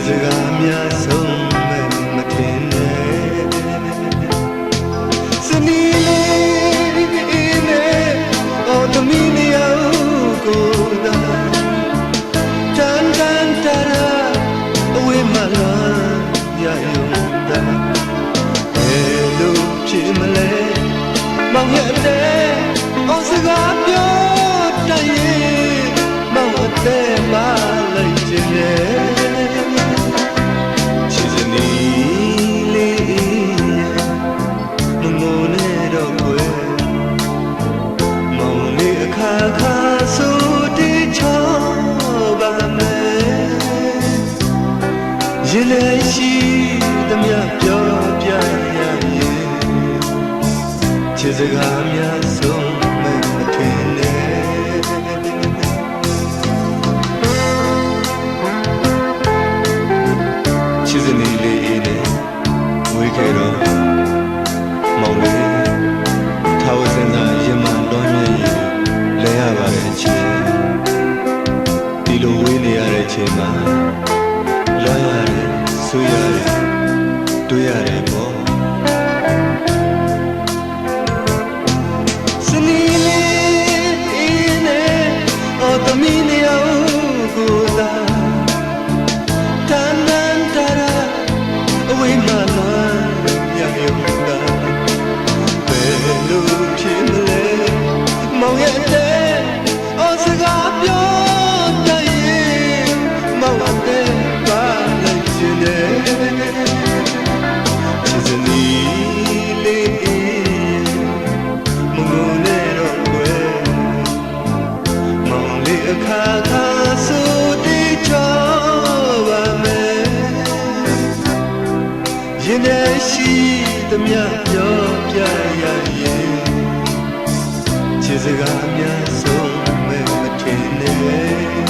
စကားများဆုံးမဲ့မထင်နဲ့စနီးလေးနဲ့အော်သမီးလေးကိုသာတန်တန်တရာအဝေးမှာလာရယုံတာဘယ်လိုဖြစ်မလဲမောင်ရဲ့တဲ့အော်စကားပြောတတ်ရဲ့မောင်အသက်ပါလိုက်ခြင်းနဲ့ရင်လည်းရှိသမျှပြောပြရရင်ချစ်စကားများဆုံးမဲ့မထင်နဲ့ချစ်စနီးလေးနဲ့ဝေးခဲ့တော့မောင်လေးထာဝစင်သာရင်မှလွန်မြည်ရင်လဲရပါတဲ့ချင်းဒီလိုဝေးနေရတဲ့ချင်းမှာလွန်ရတယ်ဆွေးရတယ်တွေ့ရတယ်ပေါ့စနီးလေးနဲ့အော်သမီးလေးကိုသာတန်တန်တရာအဝေးမှာလာရရုံသာဘယ်လိုဖြစ်မလဲမောင်ရဲ့တဲ့အော်စကားပြောတတ်ရင်မောင်အတဲ့ပါလိုက်ခြင်းနဲ့ချစ်စနီးလေးမငုံနဲ့တော့ွယ်မောင်လေးအခါခါဆိုတီချောပါမယ်ရင်ထဲရှိသမျှပြောပြရရင်ချစ်စကားများဆုံးမဲ့မထင်နဲ့